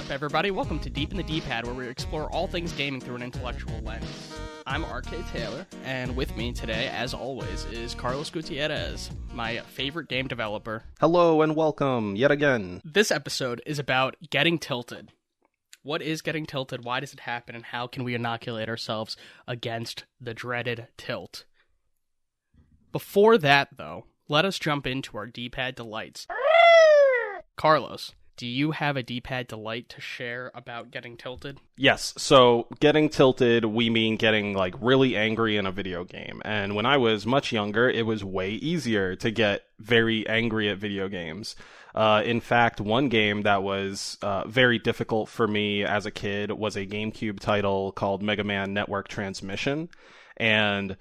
up, everybody? Welcome to Deep in the D-Pad, where we explore all things gaming through an intellectual lens. I'm RK Taylor, and with me today, as always, is Carlos Gutierrez, my favorite game developer. Hello and welcome, yet again. This episode is about getting tilted. What is getting tilted, why does it happen, and how can we inoculate ourselves against the dreaded tilt? Before that, though, let us jump into our D-Pad Delights. Carlos, do you have a D-Pad delight to share about getting tilted? Yes, so getting tilted, we mean getting really angry in a video game. And when I was much younger, it was way easier to get very angry at video games. In fact, one game that was very difficult for me as a kid was a GameCube title called Megaman Network Transmission. And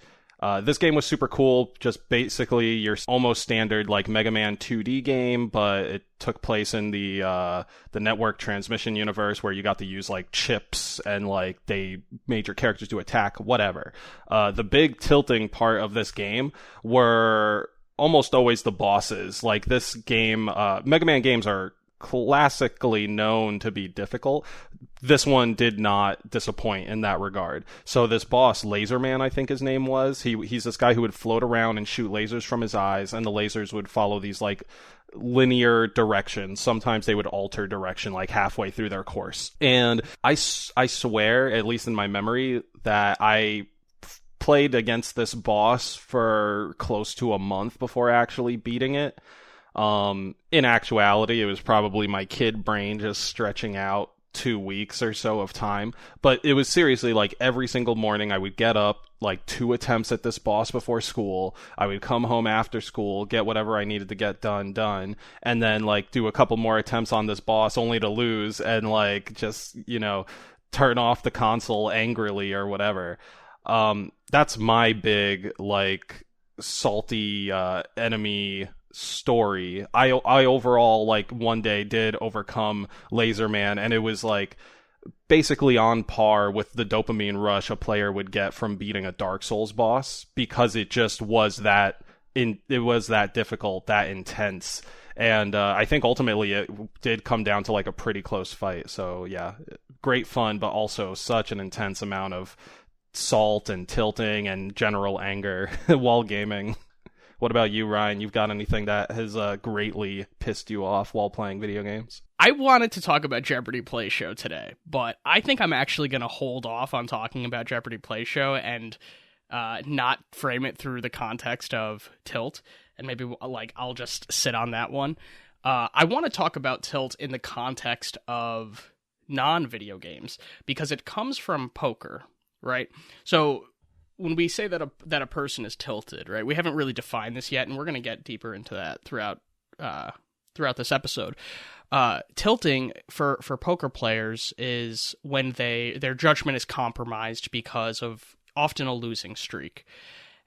this game was super cool, just basically your almost standard Mega Man 2D game, but it took place in the network transmission universe where you got to use chips and they made your characters do attack, whatever. The big tilting part of this game were almost always the bosses. This game, Mega Man games are classically known to be difficult. This one did not disappoint in that regard. So this boss, Laserman, I think his name was, he's this guy who would float around and shoot lasers from his eyes, and the lasers would follow these linear directions. Sometimes they would alter direction halfway through their course. And I swear, at least in my memory, that I played against this boss for close to a month before actually beating it. In actuality, it was probably my kid brain just stretching out 2 weeks or so of time. But it was seriously every single morning I would get up, 2 attempts at this boss before school. I would come home after school, get whatever I needed to get done, and then do a couple more attempts on this boss only to lose and just, turn off the console angrily or whatever. That's my big, salty, enemy story. I overall one day did overcome Laserman, and it was basically on par with the dopamine rush a player would get from beating a Dark Souls boss, because it just was that difficult, that intense. And I think ultimately it did come down to a pretty close fight. So yeah, great fun, but also such an intense amount of salt and tilting and general anger while gaming. What about you, Ryan? You've got anything that has greatly pissed you off while playing video games? I wanted to talk about Jeopardy Play Show today, but I think I'm actually going to hold off on talking about Jeopardy Play Show and not frame it through the context of tilt, and maybe I'll just sit on that one. I want to talk about tilt in the context of non-video games, because it comes from poker, right? So when we say that a person is tilted, right, we haven't really defined this yet, and we're going to get deeper into that throughout this episode. Tilting for poker players is when their judgment is compromised because of often a losing streak.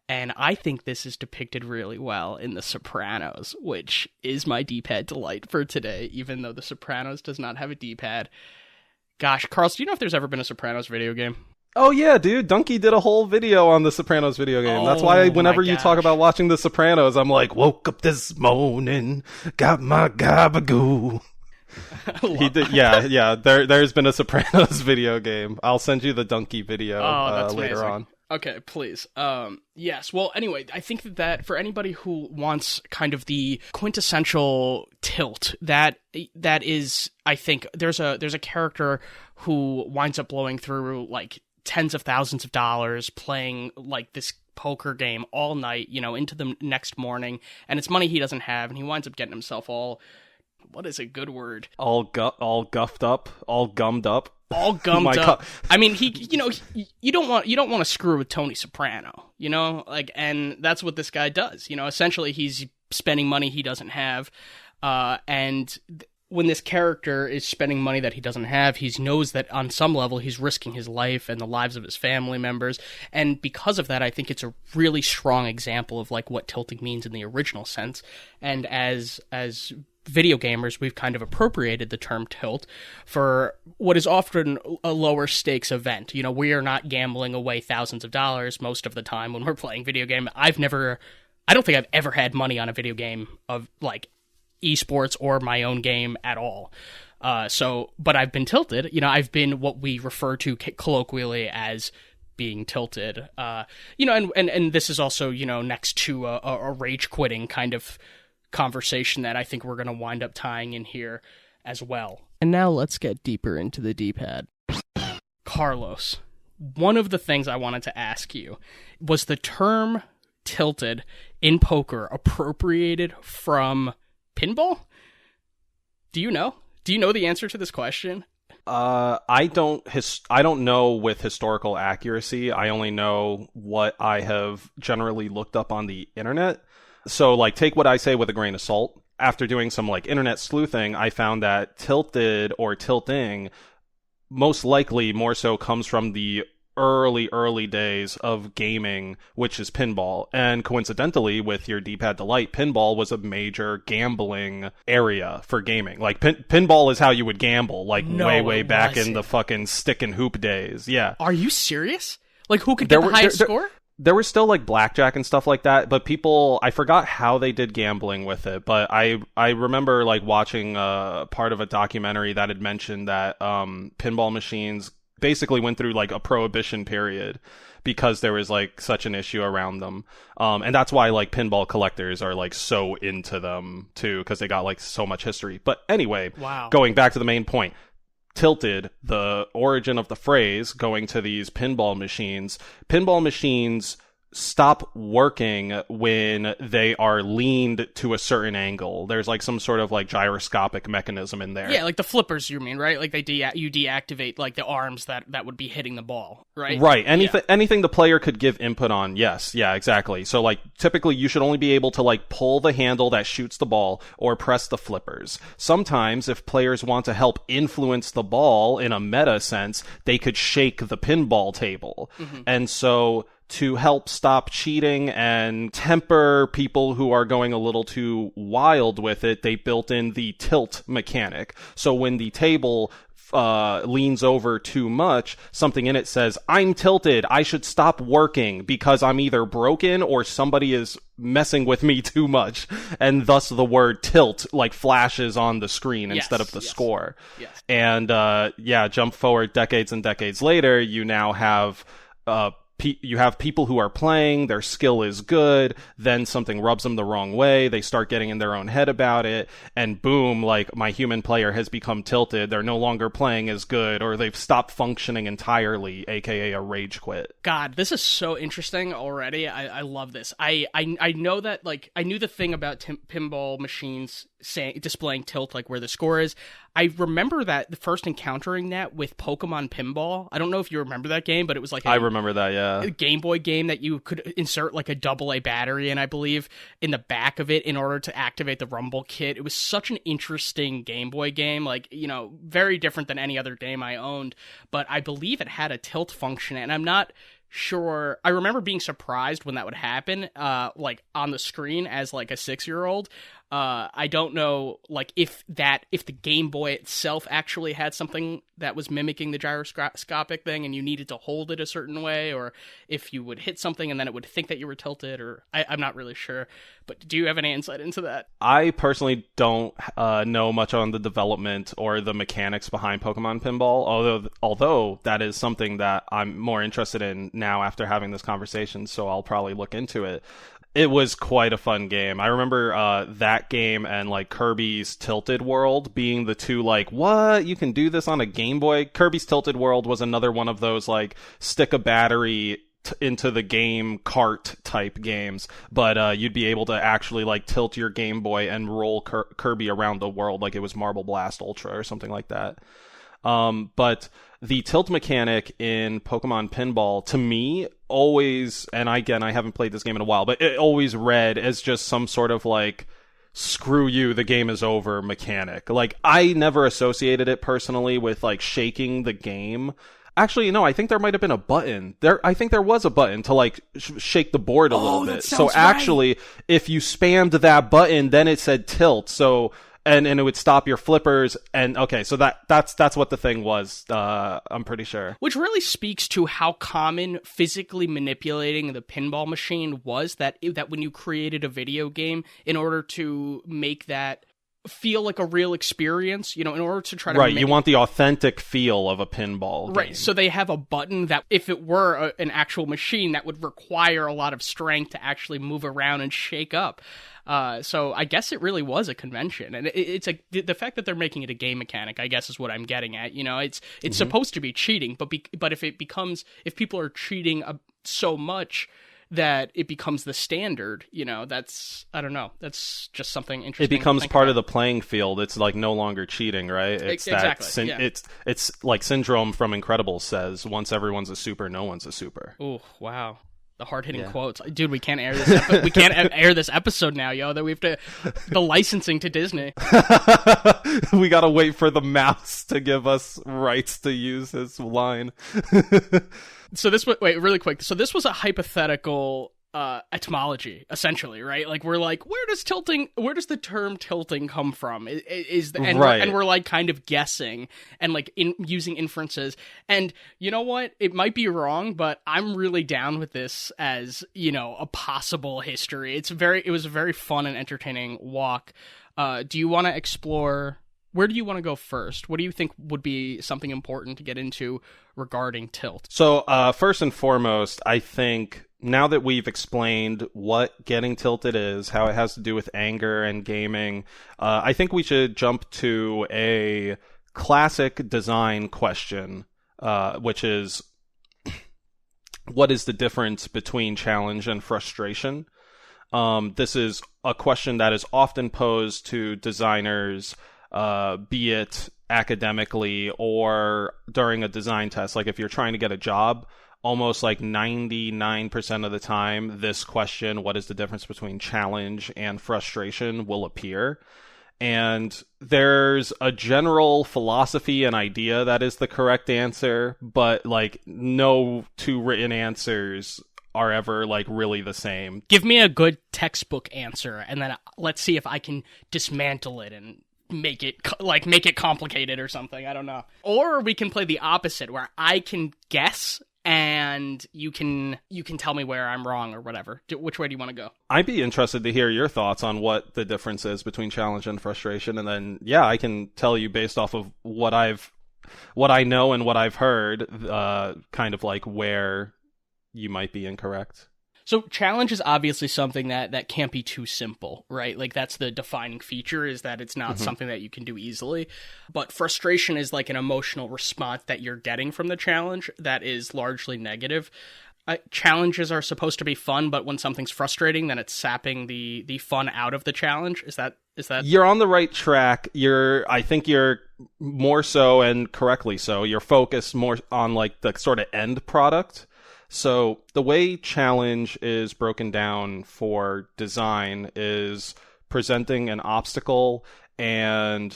And I think this is depicted really well in The Sopranos, which is my D-Pad delight for today, even though The Sopranos does not have a D-Pad. Gosh, Carlos, do you know if there's ever been a Sopranos video game? Oh yeah, dude, Donkey did a whole video on the Sopranos video game. That's why whenever you talk about watching the Sopranos, I'm woke up this morning, got my gabagoo. He did, yeah. There's been a Sopranos video game. I'll send you the Donkey video later on. Okay, please. Yes. Well, anyway, I think that for anybody who wants kind of the quintessential tilt, that is, I think there's a character who winds up blowing through tens of thousands of dollars playing this poker game all night, into the next morning, and it's money he doesn't have, and he winds up getting himself all, what is a good word? All guffed up, all gummed up. All gummed up. I mean, you don't want to screw with Tony Soprano, and that's what this guy does. Essentially he's spending money he doesn't have, and when this character is spending money that he doesn't have, he knows that on some level he's risking his life and the lives of his family members. And because of that, I think it's a really strong example of what tilting means in the original sense. And as video gamers, we've kind of appropriated the term tilt for what is often a lower stakes event. We are not gambling away thousands of dollars most of the time when we're playing video game. I don't think I've ever had money on a video game of esports or my own game at all. But I've been tilted. I've been what we refer to colloquially as being tilted. And this is also, next to a rage quitting kind of conversation that I think we're going to wind up tying in here as well. And now let's get deeper into the D-pad. Carlos, one of the things I wanted to ask you was the term tilted in poker appropriated from pinball? Do you know? Do you know the answer to this question? I don't know with historical accuracy. I only know what I have generally looked up on the internet. So, like, take what I say with a grain of salt. After doing some, like, internet sleuthing, I found that tilted or tilting most likely more so comes from the early days of gaming, which is pinball. And coincidentally, with your D-Pad Delight, pinball was a major gambling area for gaming. Like, pinball is how you would gamble, like, way back in the fucking stick and hoop days. Yeah. Are you serious? Like, who could get the highest score? There was still, like, blackjack and stuff like that, but I forgot how they did gambling with it, but I remember, like, watching part of a documentary that had mentioned that pinball machines basically went through, like, a prohibition period because there was, like, such an issue around them. And that's why, like, pinball collectors are, like, so into them, too, because they got, like, so much history. But anyway, Going back to the main point. Tilted, the origin of the phrase, going to these pinball machines stop working when they are leaned to a certain angle. There's, like, some sort of, like, gyroscopic mechanism in there. Yeah, like the flippers, you mean, right? Like you deactivate, like, the arms that would be hitting the ball, right? Right. Anything the player could give input on. Yes. Yeah, exactly. So, like, typically you should only be able to, like, pull the handle that shoots the ball or press the flippers. Sometimes, if players want to help influence the ball in a meta sense, they could shake the pinball table. Mm-hmm. And so, to help stop cheating and temper people who are going a little too wild with it, they built in the tilt mechanic. So when the table leans over too much, something in it says, "I'm tilted, I should stop working because I'm either broken or somebody is messing with me too much." And thus the word tilt, like, flashes on the screen instead of the score. Yes. And jump forward decades and decades later, you now have you have people who are playing, their skill is good, then something rubs them the wrong way, they start getting in their own head about it, and boom, like, my human player has become tilted, they're no longer playing as good, or they've stopped functioning entirely, aka a rage quit. God, this is so interesting already. I love this. I know that, like, I knew the thing about pinball machines displaying tilt, like, where the score is. I remember that the first encountering that with Pokemon Pinball. I don't know if you remember that game, but it was like I remember that, yeah. A Game Boy game that you could insert, like, a AA battery in, I believe, in the back of it in order to activate the Rumble kit. It was such an interesting Game Boy game, like, very different than any other game I owned, but I believe it had a tilt function, and I'm not sure. I remember being surprised when that would happen, like, on the screen as, like, a 6-year-old. I don't know, like, if the Game Boy itself actually had something that was mimicking the gyroscopic thing and you needed to hold it a certain way, or if you would hit something and then it would think that you were tilted, or I'm not really sure. But do you have any insight into that? I personally don't know much on the development or the mechanics behind Pokemon Pinball, although that is something that I'm more interested in now after having this conversation, so I'll probably look into it. It was quite a fun game. I remember that game and, like, Kirby's Tilted World being the two, like, what? You can do this on a Game Boy? Kirby's Tilted World was another one of those, like, stick a battery into the game cart type games, but you'd be able to actually, like, tilt your Game Boy and roll Kirby around the world like it was Marble Blast Ultra or something like that. But the tilt mechanic in Pokemon Pinball, to me, always, and again, I haven't played this game in a while, but it always read as just some sort of, like, screw you, the game is over mechanic. Like, I never associated it personally with, like, shaking the game. Actually, no, I think there might have been a button. I think there was a button to, like, shake the board a little bit. So actually, if you spammed that button, then it said tilt. So and it would stop your flippers. And okay, so that's what the thing was. I'm pretty sure. Which really speaks to how common physically manipulating the pinball machine was. That when you created a video game, in order to make that feel like a real experience, in order to try to Right, you want the authentic feel of a pinball game. Right, so they have a button that, if it were an actual machine, that would require a lot of strength to actually move around and shake up. So I guess it really was a convention, and it's like the fact that they're making it a game mechanic, I guess, is what I'm getting at. It's supposed to be cheating, but if people are cheating so much that it becomes the standard, that's, I don't know, that's just something interesting. It becomes part of the playing field. It's like no longer cheating, right? It's exactly. It's like Syndrome from Incredibles says, once everyone's a super, no one's a super. Oh, wow. The hard-hitting quotes. Dude, we can't air this we can't air this episode now, that we have to, the licensing to Disney. We gotta wait for the mouse to give us rights to use his line. So this was, wait, really quick. So this was a hypothetical etymology, essentially, right? Like, we're like, where does the term tilting come from? And we're like kind of guessing and like using inferences. And you know what? It might be wrong, but I'm really down with this as, a possible history. It was a very fun and entertaining walk. Do you want to explore? Where do you want to go first? What do you think would be something important to get into regarding tilt? So, first and foremost, I think now that we've explained what getting tilted is, how it has to do with anger and gaming, I think we should jump to a classic design question, which is, what is the difference between challenge and frustration? This is a question that is often posed to designers, be it academically or during a design test. Like, if you're trying to get a job, almost like 99% of the time, this question, what is the difference between challenge and frustration, will appear. And there's a general philosophy and idea that is the correct answer, but like no two written answers are ever like really the same. Give me a good textbook answer, and then let's see if I can dismantle it and make it complicated or something. I don't know. Or we can play the opposite, where I can guess and you can tell me where I'm wrong or whatever. Which way do you want to go? I'd be interested to hear your thoughts on what the difference is between challenge and frustration, and then I can tell you based off of what I know and what I've heard, kind of like where you might be incorrect. So challenge is obviously something that can't be too simple, right? Like, that's the defining feature, is that it's not something that you can do easily. But frustration is like an emotional response that you're getting from the challenge that is largely negative. Challenges are supposed to be fun, but when something's frustrating, then it's sapping the fun out of the challenge. Is that? You're on the right track. I think you're more so, and correctly so, you're focused more on like the sort of end product. So the way challenge is broken down for design is presenting an obstacle and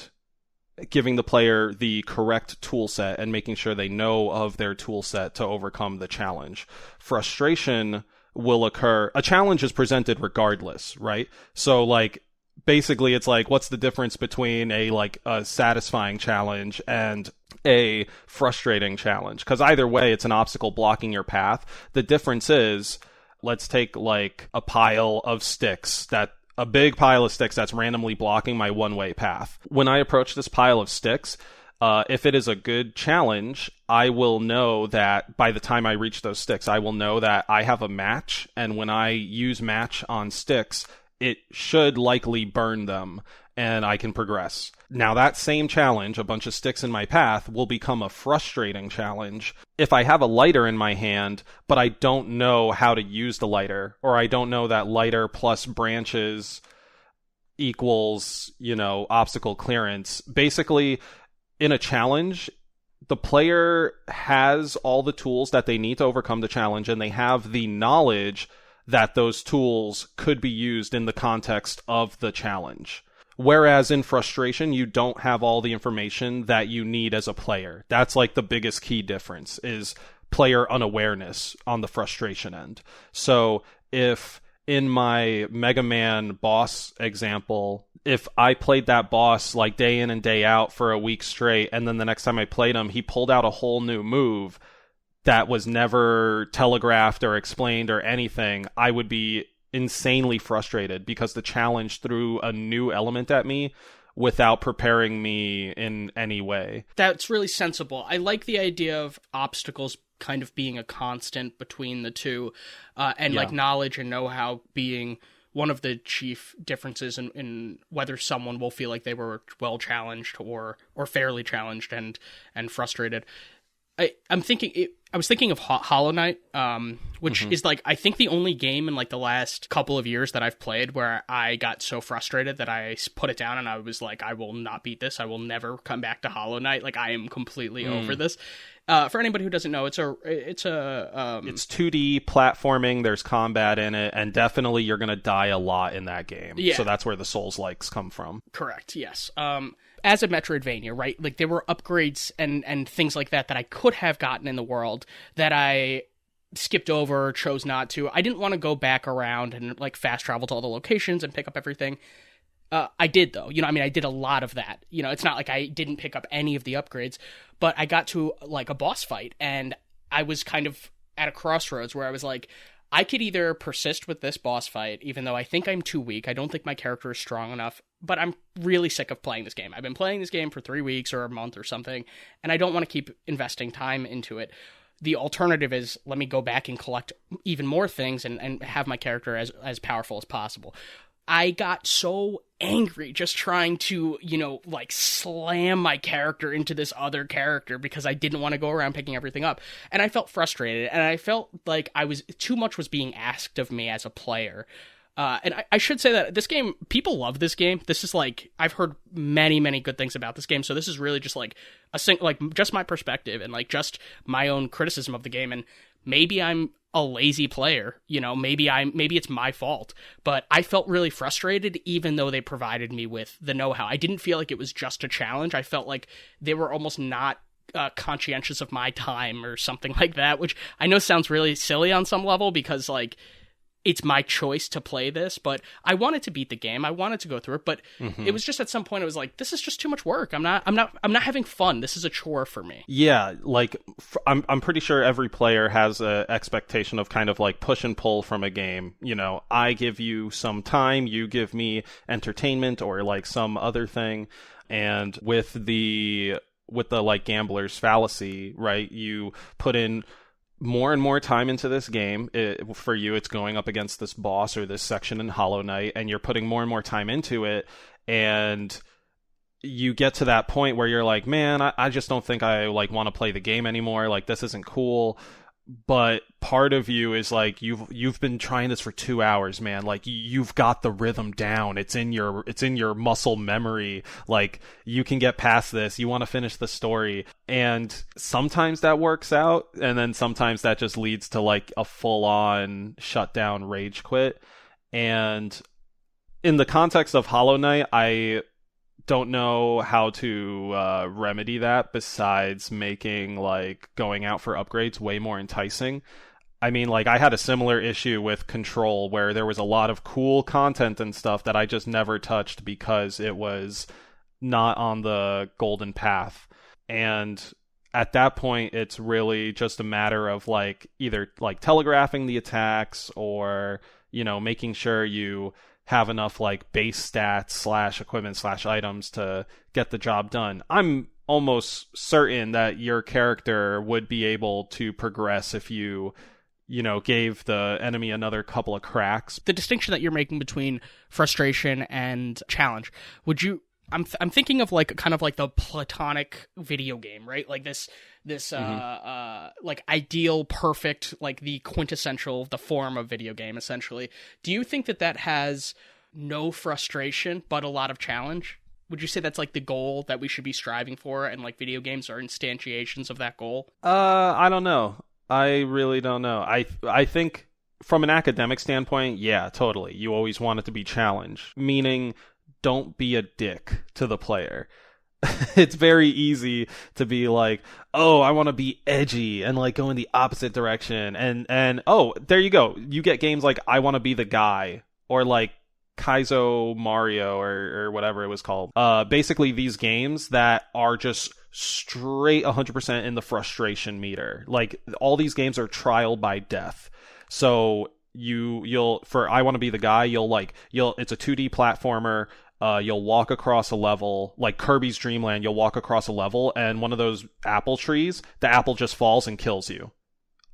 giving the player the correct tool set and making sure they know of their tool set to overcome the challenge. Frustration will occur. A challenge is presented regardless, right? So like, basically it's like, what's the difference between a satisfying challenge and a frustrating challenge? Because either way, it's an obstacle blocking your path. The difference is, let's take like a big pile of sticks that's randomly blocking my one-way path. When I approach this pile of sticks, if it is a good challenge, I will know that by the time I reach those sticks, I will know that I have a match, and when I use match on sticks, it should likely burn them, and I can progress. Now, that same challenge, a bunch of sticks in my path, will become a frustrating challenge if I have a lighter in my hand, but I don't know how to use the lighter, or I don't know that lighter plus branches equals, obstacle clearance. Basically, in a challenge, the player has all the tools that they need to overcome the challenge, and they have the knowledge that those tools could be used in the context of the challenge. Whereas in frustration, you don't have all the information that you need as a player. That's like the biggest key difference, is player unawareness on the frustration end. So if in my Megaman boss example, if I played that boss like day in and day out for a week straight, and then the next time I played him, he pulled out a whole new move that was never telegraphed or explained or anything, I would be insanely frustrated because the challenge threw a new element at me without preparing me in any way. That's really sensible. I like the idea of obstacles kind of being a constant between the two, and like knowledge and know-how being one of the chief differences in whether someone will feel like they were well challenged or fairly challenged and frustrated. I was thinking of Hollow Knight, which is like, I think the only game in like the last couple of years that I've played where I got so frustrated that I put it down and I was like, I will not beat this. I will never come back to Hollow Knight. Like, I am completely over this. For anybody who doesn't know, it's 2D platforming. There's combat in it, and definitely you're gonna die a lot in that game. Yeah. So that's where the Souls-likes come from. Correct. Yes. As a Metroidvania, right? Like, there were upgrades and things like that I could have gotten in the world that I skipped over or chose not to. I didn't want to go back around and like fast travel to all the locations and pick up everything. I did, though. You know, I mean, I did a lot of that. You know, it's not like I didn't pick up any of the upgrades, but I got to like a boss fight and I was kind of at a crossroads where I was like, I could either persist with this boss fight, even though I think I'm too weak. I don't think my character is strong enough, but I'm really sick of playing this game. I've been playing this game for 3 weeks or a month or something, and I don't want to keep investing time into it. The alternative is, let me go back and collect even more things and have my character as powerful as possible. I got so angry just trying to, you know, like slam my character into this other character because I didn't want to go around picking everything up. And I felt frustrated, and I felt like too much was being asked of me as a player. And I should say that this game, people love this game. This is like, I've heard many, many good things about this game. So this is really just like just my perspective and like just my own criticism of the game. And maybe I'm a lazy player, you know, maybe it's my fault, but I felt really frustrated even though they provided me with the know-how. I didn't feel like it was just a challenge. I felt like they were almost not conscientious of my time or something like that, which I know sounds really silly on some level because like it's my choice to play this, but I wanted to beat the game. I wanted to go through it, but it was just at some point it was like, this is just too much work. I'm not having fun. This is a chore for me. Yeah, like I'm pretty sure every player has a expectation of kind of like push and pull from a game. You know, I give you some time, you give me entertainment or like some other thing. And with the like gambler's fallacy, right? You put in more and more time into this game. For you, it's going up against this boss or this section in Hollow Knight, and you're putting more and more time into it, and you get to that point where you're like, man, I just don't think I like want to play the game anymore. Like, this isn't cool. But part of you is like, you've been trying this for 2 hours, man. Like, you've got the rhythm down. It's in your muscle memory. Like, you can get past this. You want to finish the story. And sometimes that works out, and then sometimes that just leads to like a full-on shutdown rage quit. And in the context of Hollow Knight, I don't know how to remedy that besides making like going out for upgrades way more enticing. I mean, like, I had a similar issue with Control where there was a lot of cool content and stuff that I just never touched because it was not on the golden path. And at that point, it's really just a matter of like either like telegraphing the attacks or, you know, making sure you have enough like base stats / equipment / items to get the job done. I'm almost certain that your character would be able to progress if you know, gave the enemy another couple of cracks. The distinction that you're making between frustration and challenge, I'm thinking of like kind of like the platonic video game, right? Like this like ideal, perfect, like the quintessential, the form of video game, essentially. Do you think that has no frustration but a lot of challenge? Would you say that's like the goal that we should be striving for, and like video games are instantiations of that goal? I don't know. I really don't know. I think from an academic standpoint, yeah, totally. You always want it to be challenged, meaning don't be a dick to the player. It's very easy to be like, oh, I want to be edgy and like go in the opposite direction. And oh, there you go. You get games like I Want to Be the Guy or like Kaizo Mario or whatever it was called. Basically these games that are just straight 100% in the frustration meter. Like, all these games are trial by death. So you'll for I Want to Be the Guy, it's a 2D platformer. you'll walk across a level, like Kirby's Dream Land, you'll walk across a level, and one of those apple trees, the apple just falls and kills you.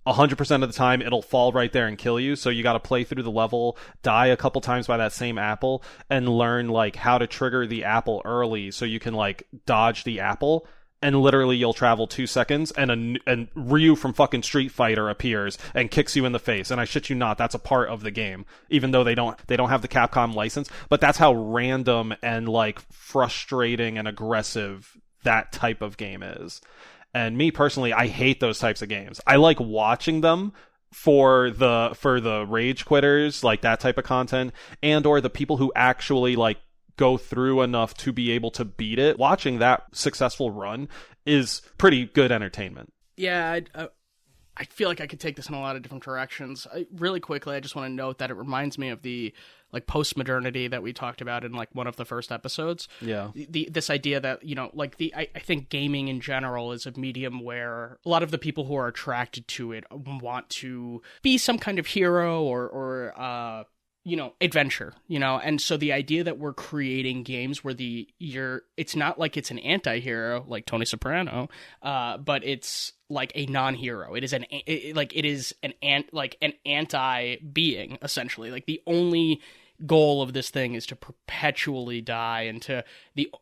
100% of the time, it'll fall right there and kill you, so you gotta play through the level, die a couple times by that same apple, and learn, like, how to trigger the apple early so you can, like, dodge the apple. And literally, you'll travel 2 seconds, and Ryu from fucking Street Fighter appears and kicks you in the face. And I shit you not, that's a part of the game, even though they don't have the Capcom license. But that's how random and like frustrating and aggressive that type of game is. And me personally, I hate those types of games. I like watching them for the rage quitters, like that type of content, and or the people who actually like go through enough to be able to beat it. Watching that successful run is pretty good entertainment. Yeah, I feel like I could take this in a lot of different directions. Really quickly, I just want to note that it reminds me of the like post-modernity that we talked about in like one of the first episodes. Yeah. This idea that, you know, like I think gaming in general is a medium where a lot of the people who are attracted to it want to be some kind of hero or you know, adventure, you know, and so the idea that we're creating games where it's not like it's an anti-hero like Tony Soprano, but it's like a non-hero. It is an anti-being, essentially. Like the only goal of this thing is to perpetually die, and to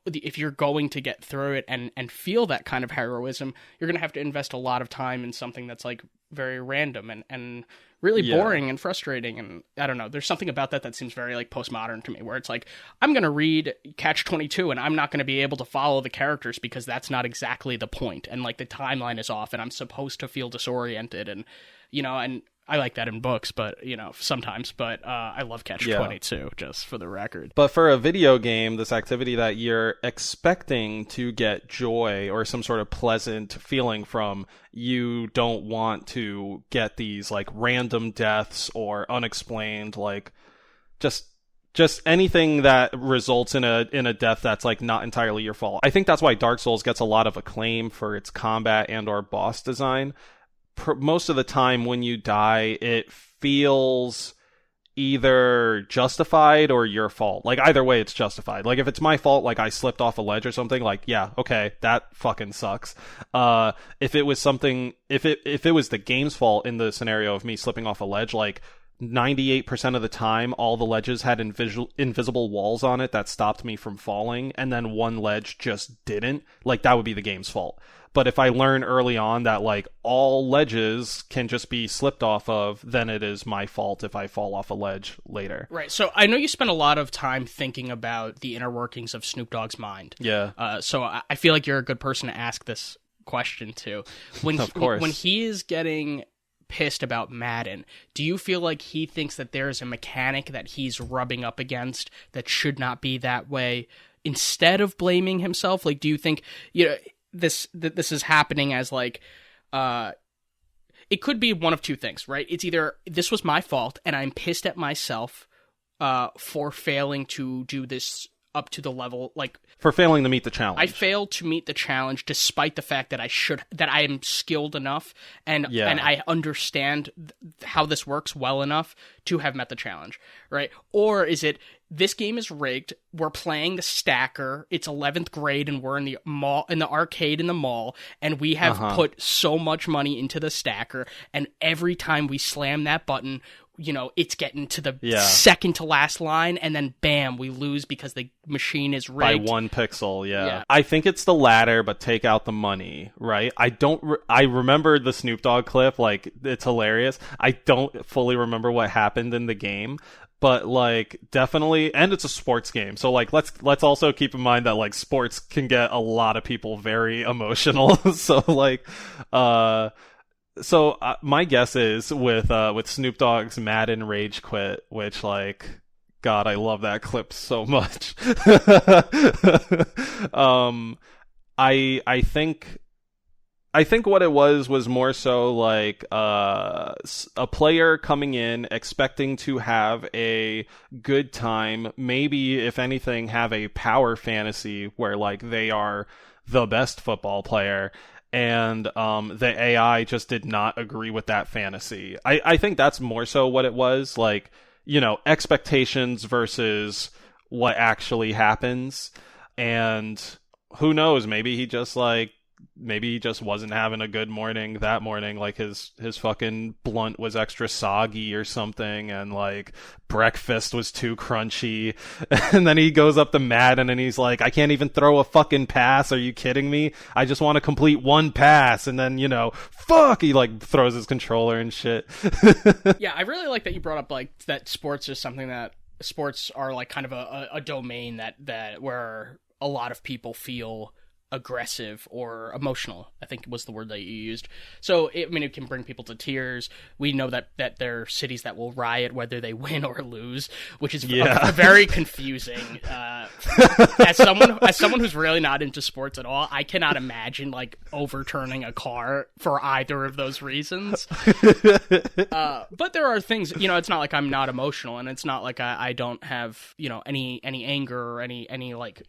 if you're going to get through it and feel that kind of heroism, you're going to have to invest a lot of time in something that's like very random and really boring and frustrating. And I don't know, there's something about that seems very like postmodern to me, where it's like, I'm going to read Catch-22 and I'm not going to be able to follow the characters because that's not exactly the point. And like the timeline is off and I'm supposed to feel disoriented, and, you know, and I like that in books, but, you know, sometimes, but I love Catch-22, just for the record. But for a video game, this activity that you're expecting to get joy or some sort of pleasant feeling from, you don't want to get these, like, random deaths or unexplained, like, just anything that results in a death that's, like, not entirely your fault. I think that's why Dark Souls gets a lot of acclaim for its combat and or boss design. Most of the time when you die, it feels either justified or your fault. Like, either way, it's justified. Like, if it's my fault, like I slipped off a ledge or something, like, yeah, okay, that fucking sucks. If it was something, if it was the game's fault in the scenario of me slipping off a ledge, like 98% of the time, all the ledges had invisible walls on it that stopped me from falling, and then one ledge just didn't. Like, that would be the game's fault. But if I learn early on that, like, all ledges can just be slipped off of, then it is my fault if I fall off a ledge later. Right. So I know you spent a lot of time thinking about the inner workings of Snoop Dogg's mind. Yeah. So I feel like you're a good person to ask this question to. Of course. When he is getting pissed about Madden, do you feel like he thinks that there's a mechanic that he's rubbing up against that should not be that way, instead of blaming himself? Like, do you think, you know, this is happening as like it could be one of two things, right? It's either this was my fault and I'm pissed at myself for failing to do this up to the level, like, for failing to meet the challenge. I failed to meet the challenge despite the fact that I am skilled enough and I understand how this works well enough to have met the challenge, right? Or is it, this game is rigged, we're playing the stacker, it's 11th grade and we're in the mall, in the arcade in the mall, and we have put so much money into the stacker, and every time we slam that button, you know, it's getting to the second to last line, and then bam, we lose because the machine is rigged. By 1 pixel, yeah. I think it's the latter, but take out the money, right? I remember the Snoop Dogg clip, like, it's hilarious. I don't fully remember what happened in the game, but, like, definitely, and it's a sports game, so, like, let's also keep in mind that, like, sports can get a lot of people very emotional, so, like, So my guess is with Snoop Dogg's Madden Rage Quit, which, like, God, I love that clip so much. I think what it was more so like a player coming in expecting to have a good time, maybe if anything have a power fantasy where, like, they are the best football player. And the AI just did not agree with that fantasy. I think that's more so what it was. Like, you know, expectations versus what actually happens. And who knows, maybe he just wasn't having a good morning that morning, like his fucking blunt was extra soggy or something, and like breakfast was too crunchy. And then he goes up to Madden and he's like, I can't even throw a fucking pass, are you kidding me? I just want to complete one pass. And then, fuck, he like throws his controller and shit. Yeah, I really like that you brought up like that sports is something that sports are like kind of a domain that where a lot of people feel aggressive or emotional, I think was the word that you used. So, it can bring people to tears. We know that there are cities that will riot whether they win or lose, which is very confusing. As someone who's really not into sports at all, I cannot imagine like overturning a car for either of those reasons. But there are things, it's not like I'm not emotional, and it's not like I don't have, any anger or any like,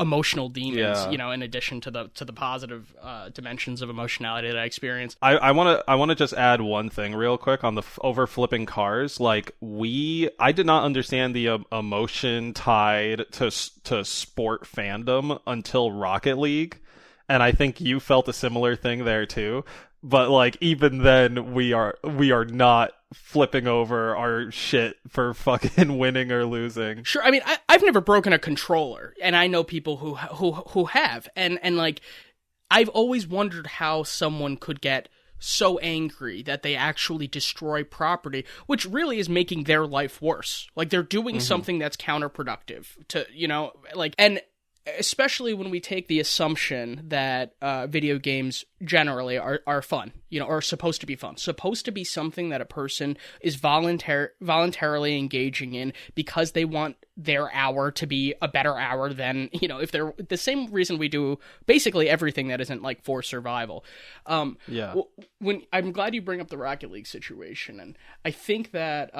emotional demons, in addition to the positive dimensions of emotionality that I experience. I want to just add one thing real quick on the over flipping cars. Like I did not understand the emotion tied to sport fandom until Rocket League, and I think you felt a similar thing there too. But like even then, we are not flipping over our shit for fucking winning or losing. Sure, I mean, I've never broken a controller, and I know people who have, and like I've always wondered how someone could get so angry that they actually destroy property, which really is making their life worse. Like they're doing something that's counterproductive to, and especially when we take the assumption that video games generally are fun, or supposed to be fun, supposed to be something that a person is voluntarily engaging in because they want their hour to be a better hour than, if they're the same reason we do basically everything that isn't like for survival. When I'm glad you bring up the Rocket League situation, and I think that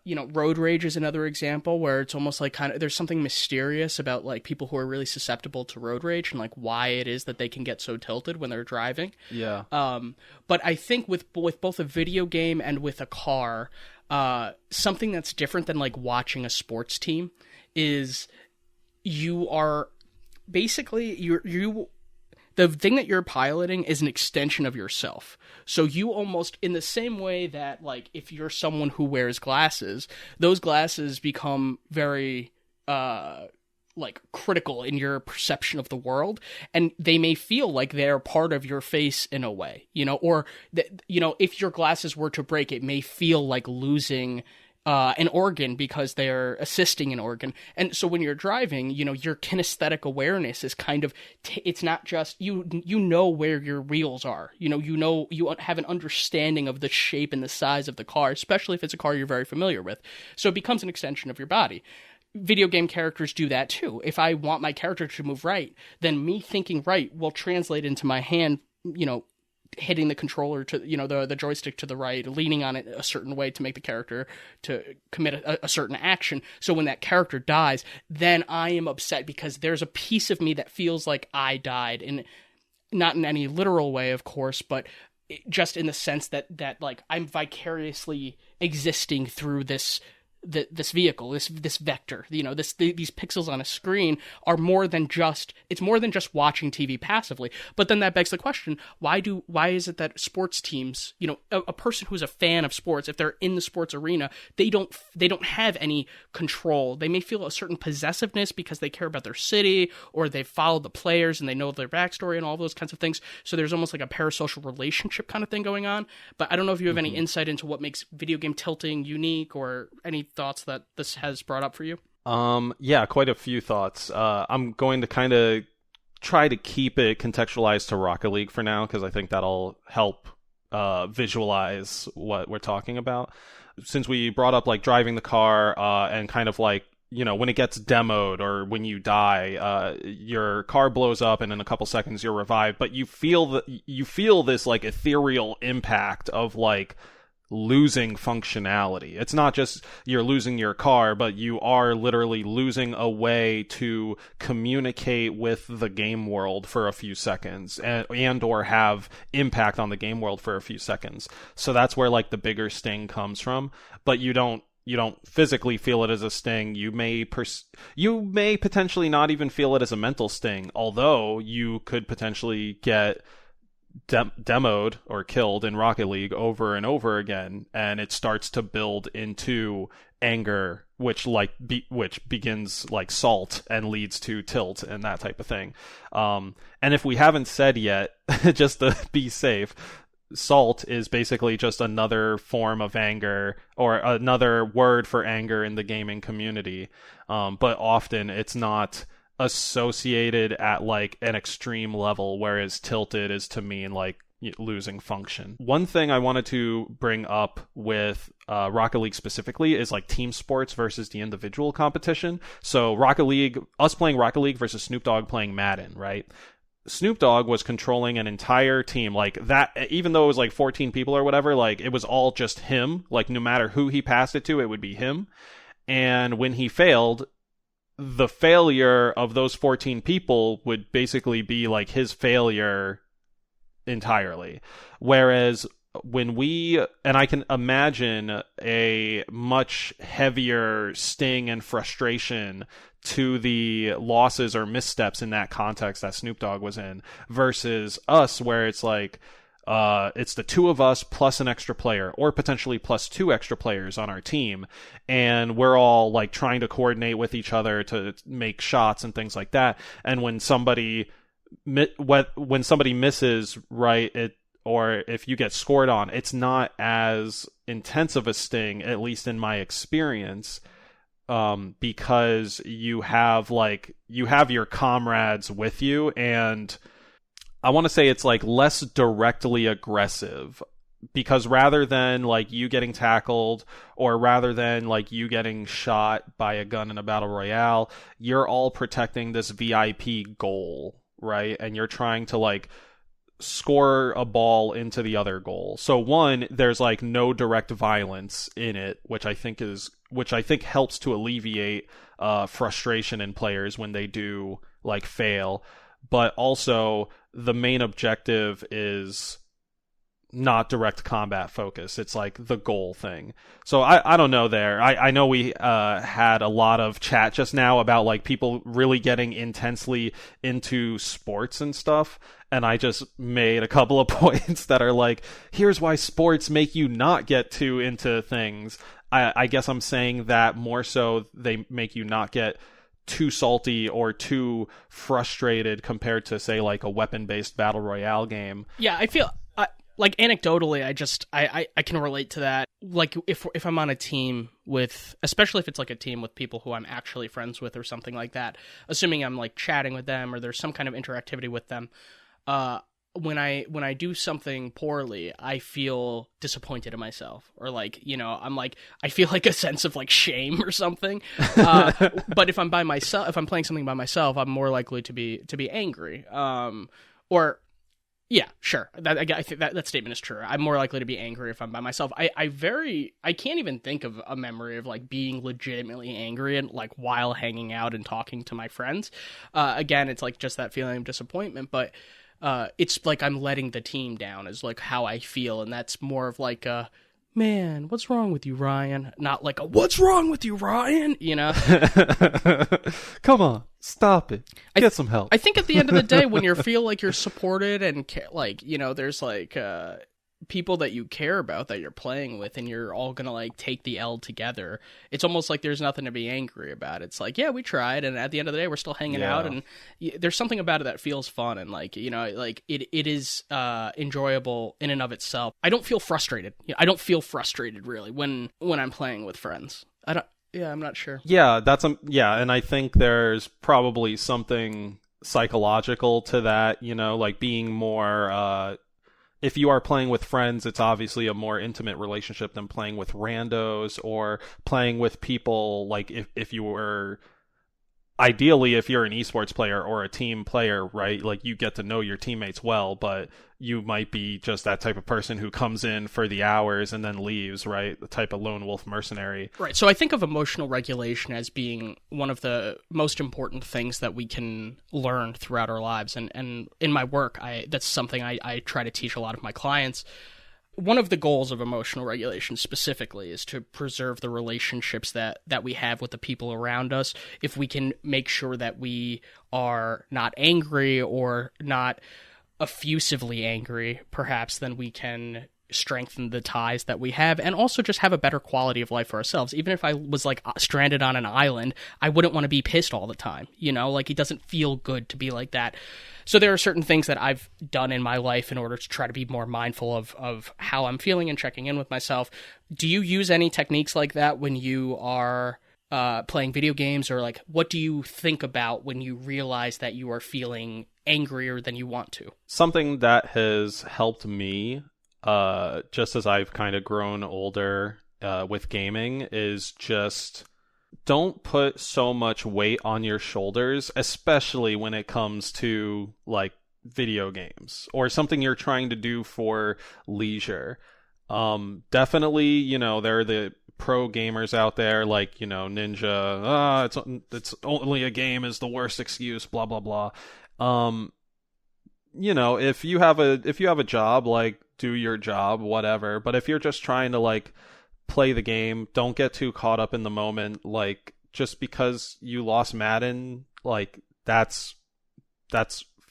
road rage is another example where it's almost like kind of there's something mysterious about like people who are really susceptible to road rage and like why it is that they can get so tilted when they're driving. Yeah. But I think with both a video game and with a car, something that's different than like watching a sports team is you are basically the thing that you're piloting is an extension of yourself. So you almost, in the same way that like if you're someone who wears glasses, those glasses become very like critical in your perception of the world, and they may feel like they're part of your face in a way, or if your glasses were to break, it may feel like losing an organ because they're assisting an organ. And so when you're driving, your kinesthetic awareness is kind of, it's not just, you know where your wheels are, you have an understanding of the shape and the size of the car, especially if it's a car you're very familiar with. So it becomes an extension of your body. Video game characters do that too. If I want my character to move right, then me thinking right will translate into my hand, hitting the controller to, the joystick to the right, leaning on it a certain way to make the character to commit a certain action. So when that character dies, then I am upset because there's a piece of me that feels like I died, and not in any literal way, of course, but just in the sense that like I'm vicariously existing through this vehicle, this vector, these pixels on a screen are more than just watching TV passively. But then that begs the question, why is it that sports teams, a person who's a fan of sports, if they're in the sports arena, they don't have any control. They may feel a certain possessiveness because they care about their city, or they've followed the players and they know their backstory and all those kinds of things. So there's almost like a parasocial relationship kind of thing going on. But I don't know if you have any insight into what makes video game tilting unique, or any thoughts that this has brought up for you. Yeah, quite a few thoughts. I'm going to kind of try to keep it contextualized to Rocket League for now, because I think that'll help visualize what we're talking about. Since we brought up like driving the car and kind of like, when it gets demoed or when you die, your car blows up and in a couple seconds you're revived, but you feel this like ethereal impact of like losing functionality. It's not just you're losing your car, but you are literally losing a way to communicate with the game world for a few seconds and or have impact on the game world for a few seconds. So that's where like the bigger sting comes from, but you don't physically feel it as a sting. You may potentially not even feel it as a mental sting, although you could potentially get demoed or killed in Rocket League over and over again, and it starts to build into anger, which begins like salt and leads to tilt and that type of thing. And if we haven't said yet, just to be safe, salt is basically just another form of anger, or another word for anger in the gaming community. But often it's not associated at like an extreme level, whereas tilted is to mean like losing function. One thing I wanted to bring up with Rocket League specifically is like team sports versus the individual competition. So Rocket League, us playing Rocket League versus Snoop Dogg playing Madden, right? Snoop Dogg was controlling an entire team like that, even though it was like 14 people or whatever, like it was all just him. Like no matter who he passed it to, it would be him. And when he failed, the failure of those 14 people would basically be like his failure entirely. Whereas and I can imagine a much heavier sting and frustration to the losses or missteps in that context that Snoop Dogg was in, versus us, where it's like, it's the two of us plus an extra player, or potentially plus two extra players on our team, and we're all like trying to coordinate with each other to make shots and things like that. And when somebody misses, right, or if you get scored on, it's not as intense of a sting, at least in my experience, because you have your comrades with you, and I want to say it's like less directly aggressive, because rather than like you getting tackled, or rather than like you getting shot by a gun in a battle royale, you're all protecting this VIP goal, right? And you're trying to like score a ball into the other goal. So one, there's like no direct violence in it, which I think helps to alleviate frustration in players when they do like fail. But also the main objective is not direct combat focus. It's like the goal thing. So I don't know there. I know we had a lot of chat just now about like people really getting intensely into sports and stuff. And I just made a couple of points that are like, here's why sports make you not get too into things. I guess I'm saying that more so they make you not get too salty or too frustrated compared to, say, like a weapon-based battle royale game. Yeah, I feel like anecdotally, I can relate to that. Like if I'm on a team with, especially if it's like a team with people who I'm actually friends with or something like that, assuming I'm like chatting with them or there's some kind of interactivity with them, when I do something poorly, I feel disappointed in myself, or like, you know, I feel like a sense of like shame or something. But if I'm by myself, if I'm playing something by myself, I'm more likely to be angry. Or yeah, sure. I think that statement is true. I'm more likely to be angry if I'm by myself. I can't even think of a memory of like being legitimately angry and like while hanging out and talking to my friends. Again, it's like just that feeling of disappointment, but it's like I'm letting the team down is like how I feel, and that's more of like a, man, what's wrong with you, Ryan? Not like a, what's wrong with you, Ryan? You know? Come on, stop it. Get some help. I think at the end of the day, when you feel like you're supported and like, you know, there's like people that you care about that you're playing with, and you're all gonna like take the L together, it's almost like there's nothing to be angry about. It's like, yeah, we tried, and at the end of the day we're still hanging out, and there's something about it that feels fun, and like, you know, like it is enjoyable in and of itself. I don't feel frustrated. You know, I don't feel frustrated really when I'm playing with friends. I'm not sure. Yeah, and I think there's probably something psychological to that, you know, like being more if you are playing with friends, it's obviously a more intimate relationship than playing with randos or playing with people. Like if you were, ideally, if you're an esports player or a team player, right? Like you get to know your teammates well, but you might be just that type of person who comes in for the hours and then leaves, right? The type of lone wolf mercenary. Right. So I think of emotional regulation as being one of the most important things that we can learn throughout our lives. And in my work, that's something I try to teach a lot of my clients. one of the goals of emotional regulation specifically is to preserve the relationships that we have with the people around us. If we can make sure that we are not angry or not effusively angry, perhaps, then we can strengthen the ties that we have and also just have a better quality of life for ourselves. Even if I was like stranded on an island, I wouldn't want to be pissed all the time, you know, like it doesn't feel good to be like that. So there are certain things that I've done in my life in order to try to be more mindful of how I'm feeling and checking in with myself. Do you use any techniques like that when you are playing video games, or like what do you think about when you realize that you are feeling angrier than you want to? Something that has helped me just as I've kind of grown older with gaming is just don't put so much weight on your shoulders, especially when it comes to like video games or something you're trying to do for leisure. Definitely, you know, there are the pro gamers out there like, you know, Ninja, it's only a game is the worst excuse, blah blah blah. You know, if you have a job, like do your job, whatever. But if you're just trying to like play the game, don't get too caught up in the moment. Like just because you lost Madden, like that's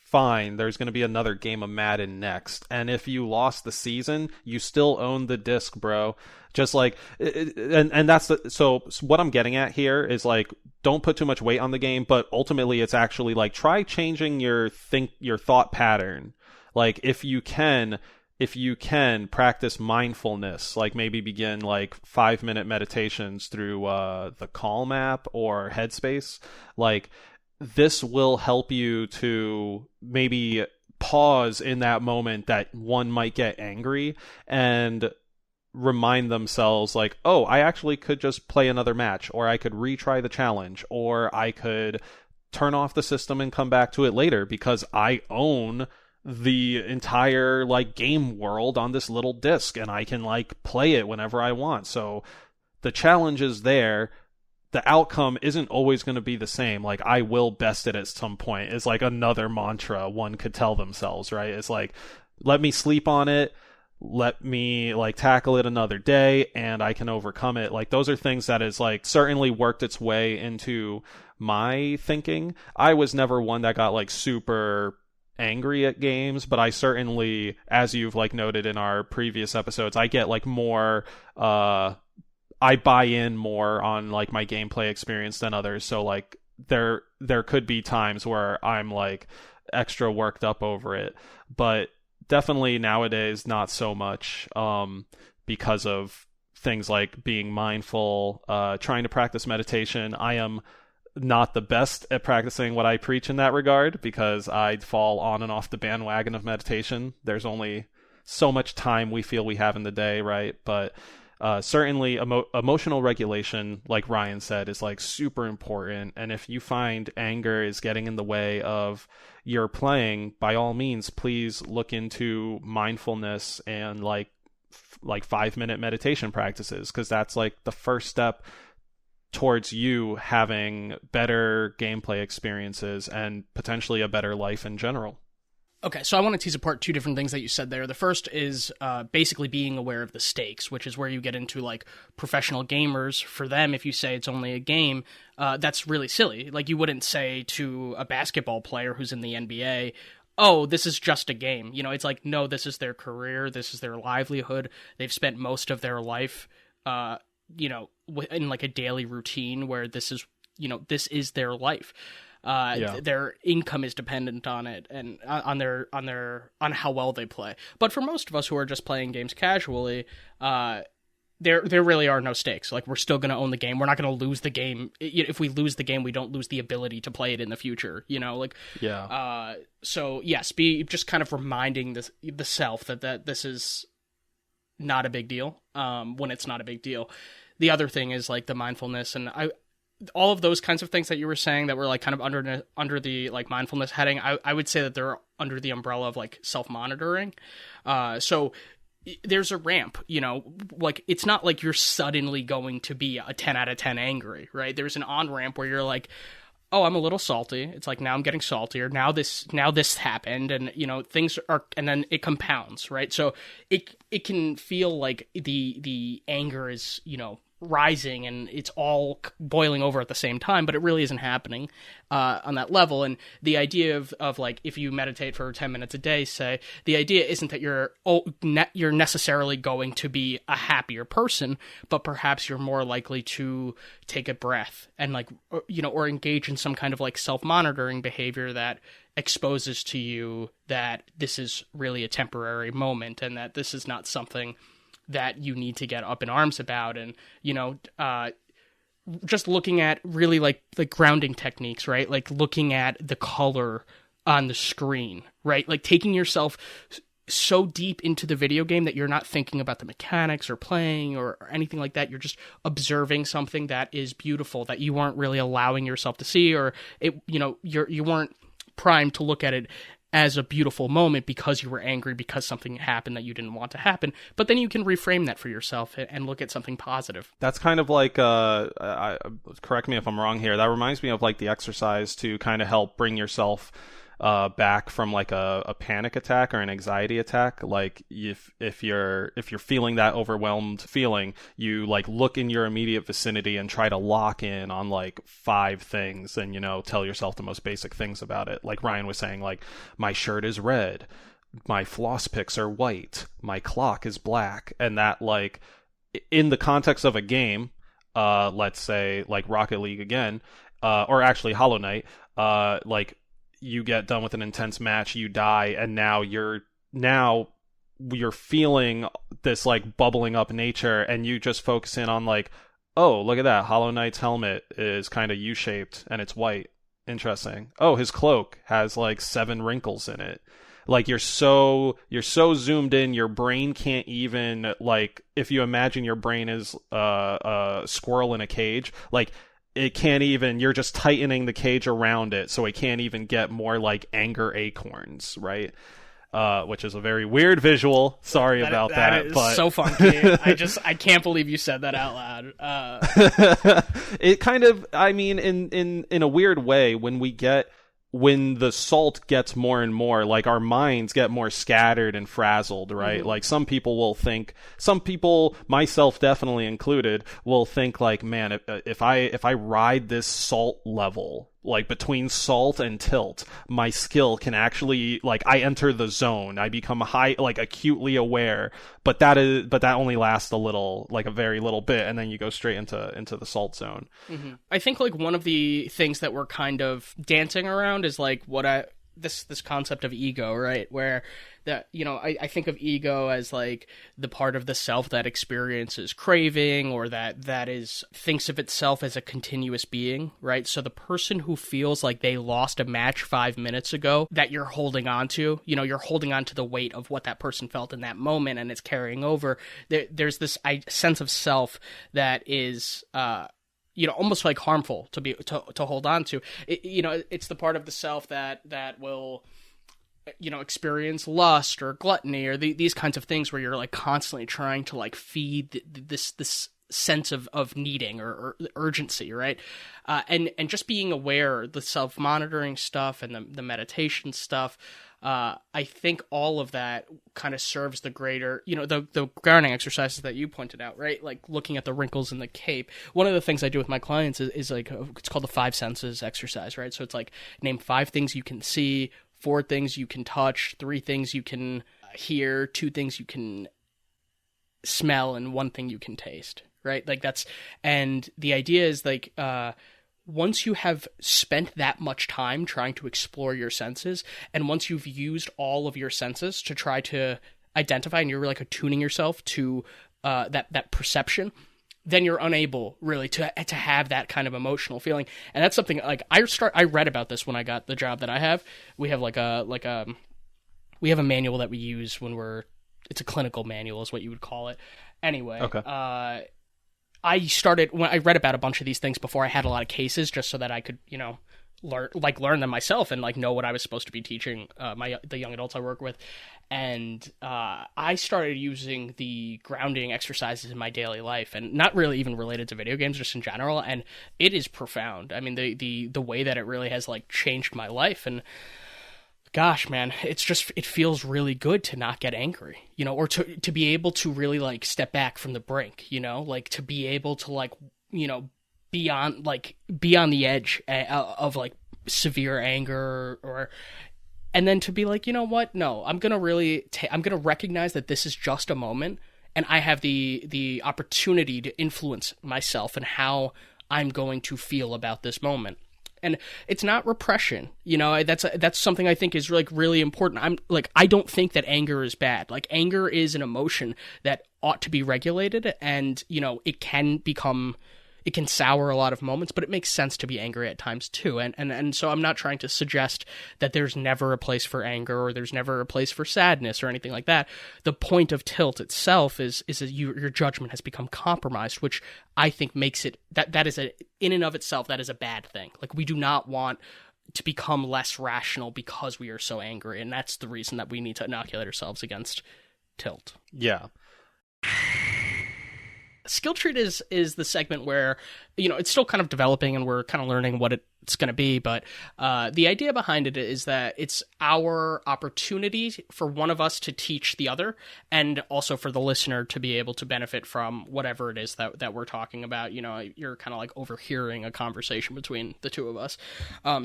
fine. There's going to be another game of Madden next. And if you lost the season, you still own the disc, bro. Just like, and that's so what I'm getting at here is like, don't put too much weight on the game, but ultimately it's actually like, try changing your thought pattern. Like if you can practice mindfulness, like maybe begin like 5-minute meditations through the Calm app or Headspace, like this will help you to maybe pause in that moment that one might get angry and remind themselves like, oh, I actually could just play another match, or I could retry the challenge, or I could turn off the system and come back to it later because I own the entire like game world on this little disc and I can like play it whenever I want. So the challenge is there. The outcome isn't always going to be the same. Like I will best it at some point. It's like another mantra one could tell themselves, right? It's like, let me sleep on it. Let me like tackle it another day and I can overcome it. Like those are things that has like certainly worked its way into my thinking. I was never one that got like super angry at games, but I certainly, as you've like noted in our previous episodes, I get like more I buy in more on like my gameplay experience than others. So like there could be times where I'm like extra worked up over it, but definitely nowadays not so much because of things like being mindful, trying to practice meditation. I am not the best at practicing what I preach in that regard because I'd fall on and off the bandwagon of meditation. There's only so much time we feel we have in the day, right? But certainly emotional regulation, like Ryan said, is like super important. And if you find anger is getting in the way of your playing, by all means, please look into mindfulness and like 5-minute meditation practices, because that's like the first step towards you having better gameplay experiences and potentially a better life in general. Okay, so I want to tease apart two different things that you said there. The first is basically being aware of the stakes, which is where you get into like professional gamers. For them, if you say it's only a game, that's really silly. Like you wouldn't say to a basketball player who's in the NBA, oh, this is just a game. You know, it's like, no, this is their career. This is their livelihood. They've spent most of their life, you know, in like a daily routine where this is, you know, this is their life. Their income is dependent on it and on how well they play. But for most of us who are just playing games casually, there really are no stakes. Like we're still going to own the game. We're not going to lose the game. If we lose the game, we don't lose the ability to play it in the future. You know, like so yes, be just kind of reminding the self that this is not a big deal. When it's not a big deal. The other thing is like the mindfulness, and all of those kinds of things that you were saying that were like kind of under the like mindfulness heading, I would say that they're under the umbrella of like self-monitoring. So there's a ramp, you know, like it's not like you're suddenly going to be a 10 out of 10 angry, right? There's an on-ramp where you're like, oh, I'm a little salty. It's like, now I'm getting saltier. Now this happened, and things are, and then it compounds, right? So it can feel like the anger is, rising, and it's all boiling over at the same time, but it really isn't happening on that level. And the idea of like, if you meditate for 10 minutes a day, say, the idea isn't that you're necessarily going to be a happier person, but perhaps you're more likely to take a breath and like, or engage in some kind of like self-monitoring behavior that exposes to you that this is really a temporary moment, and that this is not something that you need to get up in arms about. And just looking at really like the grounding techniques, right? Like looking at the color on the screen, right? Like taking yourself so deep into the video game that you're not thinking about the mechanics or playing or anything like that. You're just observing something that is beautiful that you weren't really allowing yourself to see, or you weren't primed to look at it as a beautiful moment because you were angry because something happened that you didn't want to happen. But then you can reframe that for yourself and look at something positive. That's kind of like, correct me if I'm wrong here, that reminds me of like the exercise to kind of help bring yourself back from like a panic attack or an anxiety attack. Like if you're feeling that overwhelmed feeling, you like look in your immediate vicinity and try to lock in on like 5 things, and tell yourself the most basic things about it. Like Ryan was saying, like, my shirt is red, my floss picks are white, my clock is black. And that, like, in the context of a game, let's say like Rocket League again, or actually Hollow Knight, like, you get done with an intense match, you die, and now you're feeling this like bubbling up nature, and you just focus in on like, oh, look at that, Hollow Knight's helmet is kind of U-shaped and it's white. Interesting. Oh, his cloak has like 7 wrinkles in it. Like, you're so zoomed in, your brain can't even, like, if you imagine your brain is a squirrel in a cage, like, it can't even, you're just tightening the cage around it so it can't even get more like anger acorns, right? Which is a very weird visual. Sorry about that. That is but so funky. I can't believe you said that out loud. It kind of, I mean, in a weird way, when the salt gets more and more, like, our minds get more scattered and frazzled, right? Mm-hmm. Like, some people, myself definitely included, will think like, man, if I ride this salt level, like between salt and tilt, my skill can actually, like, I enter the zone, I become acutely aware, but that only lasts a very little bit, and then you go straight into the salt zone. Mm-hmm. I think like one of the things that we're kind of dancing around is like this concept of ego, right? Where that, I think of ego as like the part of the self that experiences craving, or that thinks of itself as a continuous being, right? So the person who feels like they lost a match 5 minutes ago that you're holding on to, you're holding on to the weight of what that person felt in that moment, and it's carrying over. There's this sense of self that is, almost like harmful to hold on to. It's the part of the self that will, experience lust or gluttony or these kinds of things, where you're like constantly trying to like feed this sense of needing or urgency, right? And just being aware, the self-monitoring stuff and the meditation stuff, I think all of that kind of serves the greater, the grounding exercises that you pointed out, right? Like looking at the wrinkles in the cape. One of the things I do with my clients is like, it's called the 5 senses exercise, right? So it's like, name 5 things you can see, 4 things you can touch, 3 things you can hear, 2 things you can smell, and 1 thing you can taste, right? Like and the idea is like, once you have spent that much time trying to explore your senses, and once you've used all of your senses to try to identify, and you're like attuning yourself to that perception, then you're unable really to have that kind of emotional feeling. And that's something like I read about this when I got the job that I have. We have we have a manual that we use when it's a clinical manual is what you would call it. Anyway, okay. I read about a bunch of these things before I had a lot of cases, just so that I could, learn them myself and like know what I was supposed to be teaching the young adults I work with. And I started using the grounding exercises in my daily life, and not really even related to video games, just in general. And it is profound. I mean, the way that it really has like changed my life. And gosh, man, it feels really good to not get angry, you know, or to be able to really like step back from the brink, you know, like to be able to like, you know, be on the edge of like severe anger, or and then to be like, you know what, no, I'm gonna recognize that this is just a moment, and I have the opportunity to influence myself and how I'm going to feel about this moment. And it's not repression, you know. That's something I think is like really important. I don't think that anger is bad. Like, anger is an emotion that ought to be regulated, and you know, it can sour a lot of moments, but it makes sense to be angry at times too. And so I'm not trying to suggest that there's never a place for anger or there's never a place for sadness or anything like that. The point of tilt itself is that your judgment has become compromised, which I think makes it that is in and of itself, that is a bad thing. Like, we do not want to become less rational because we are so angry, and that's the reason that we need to inoculate ourselves against tilt. Yeah. Skill Treat is the segment where, you know, it's still kind of developing and we're kind of learning what it's going to be, but the idea behind it is that it's our opportunity for one of us to teach the other, and also for the listener to be able to benefit from whatever it is that we're talking about. You know, you're kind of like overhearing a conversation between the two of us.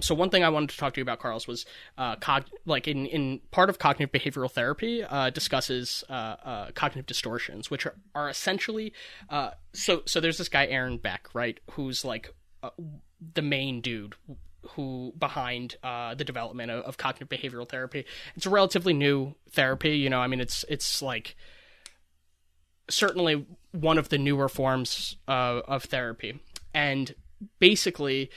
So one thing I wanted to talk to you about, Carlos, was in part of cognitive behavioral therapy discusses cognitive distortions, which are essentially so there's this guy Aaron Beck, right, who's like the main dude who behind the development of cognitive behavioral therapy. It's a relatively new therapy, you know. I mean, it's like certainly one of the newer forms of therapy. And basically,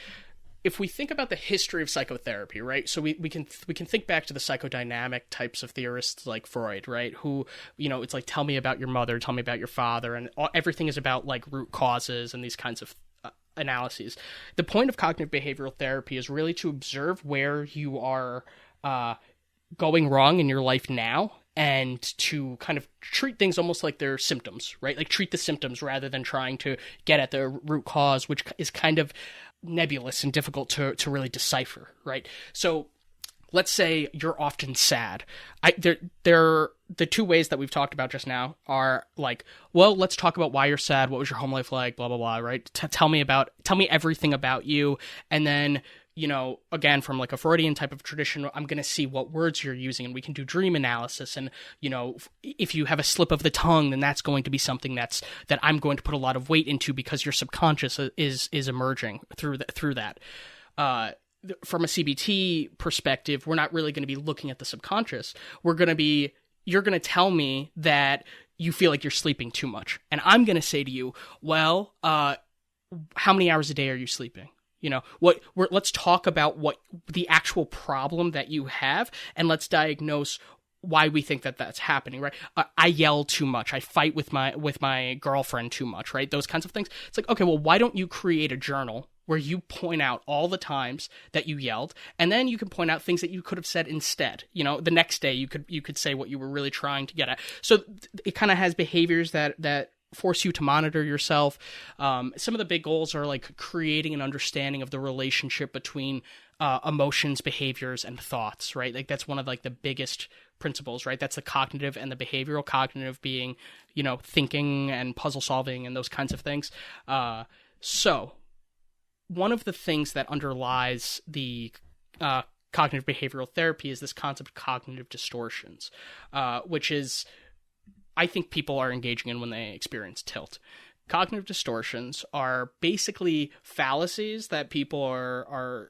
if we think about the history of psychotherapy, right? So we can think back to the psychodynamic types of theorists like Freud, right? Who, you know, it's like, tell me about your mother, tell me about your father, and everything is about like root causes and these kinds of analyses. The point of cognitive behavioral therapy is really to observe where you are going wrong in your life now, and to kind of treat things almost like they're symptoms, right? Like, treat the symptoms rather than trying to get at the root cause, which is kind of nebulous and difficult to really decipher, right? So let's say you're often sad. The two ways that we've talked about just now are like, well, let's talk about why you're sad. What was your home life like? Blah, blah, blah, right? Tell me everything about you. And then, you know, again, from like a Freudian type of tradition, I'm going to see what words you're using, and we can do dream analysis. And, you know, if you have a slip of the tongue, then that's going to be something that I'm going to put a lot of weight into, because your subconscious is emerging through that. From a CBT perspective, we're not really going to be looking at the subconscious. You're going to tell me that you feel like you're sleeping too much. And I'm going to say to you, well, how many hours a day are you sleeping? You know, let's talk about what the actual problem that you have, and let's diagnose why we think that that's happening, right? I yell too much. I fight with my girlfriend too much, right? Those kinds of things. It's like, okay, well, why don't you create a journal where you point out all the times that you yelled, and then you can point out things that you could have said instead. You know, the next day you could say what you were really trying to get at. So it kind of has behaviors that force you to monitor yourself. Some of the big goals are like creating an understanding of the relationship between emotions, behaviors, and thoughts, right? Like, that's one of like the biggest principles, right? That's the cognitive and the behavioral. Cognitive being, you know, thinking and puzzle solving and those kinds of things. So one of the things that underlies the cognitive behavioral therapy is this concept of cognitive distortions, which is, I think, people are engaging in when they experience tilt. Cognitive distortions are basically fallacies that people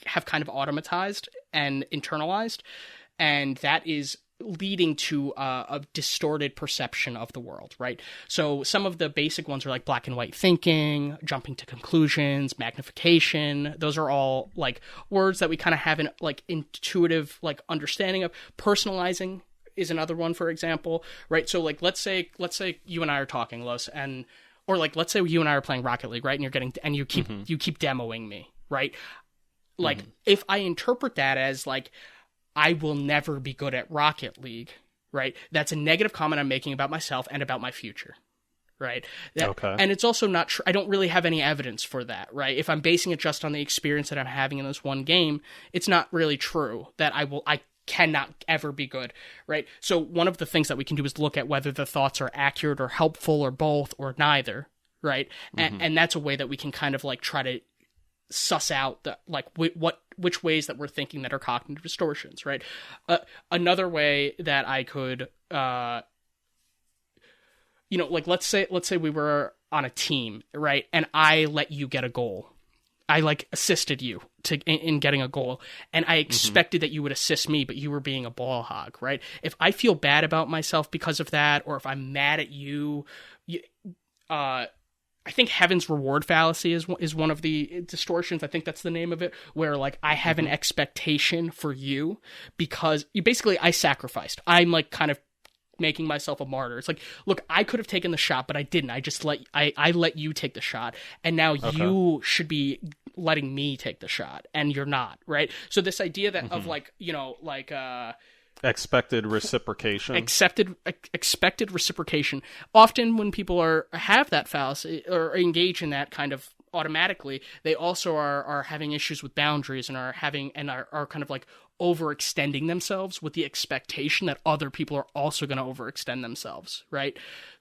have kind of automatized and internalized, and that is leading to a distorted perception of the world, right? So some of the basic ones are like black and white thinking, jumping to conclusions, magnification. Those are all like words that we kind of have an like intuitive like understanding of. Personalizing is another one, for example, right? So like, let's say you and I are talking, Los, or like, let's say you and I are playing Rocket League, right? And you keep demoing me, right? like, if I interpret that as, like, I will never be good at Rocket League, right? That's a negative comment I'm making about myself and about my future, right? Okay. And it's also not true. I don't really have any evidence for that, right? If I'm basing it just on the experience that I'm having in this one game, it's not really true that I cannot ever be good, right? So one of the things that we can do is look at whether the thoughts are accurate or helpful or both or neither, right? And that's a way that we can kind of like try to suss out the, like, which ways that we're thinking that are cognitive distortions, right? Another way that I could, like, let's say we were on a team, right? And I let you get a goal. I, like, assisted you in getting a goal, and I expected that you would assist me, but you were being a ball hog, right? If I feel bad about myself because of that, or if I'm mad at you, I think Heaven's Reward Fallacy is one of the distortions. I think that's the name of it, where, like, I have an expectation for you because I sacrificed. I'm, like, kind of making myself a martyr. It's like, look, I could have taken the shot, but I didn't. I just I let you take the shot, and now you should be letting me take the shot, and you're not, right? So this idea that of, like, expected reciprocation. Expected reciprocation. Often when people have that fallacy or engage in that kind of automatically, they also are having issues with boundaries and are kind of like overextending themselves with the expectation that other people are also going to overextend themselves, right?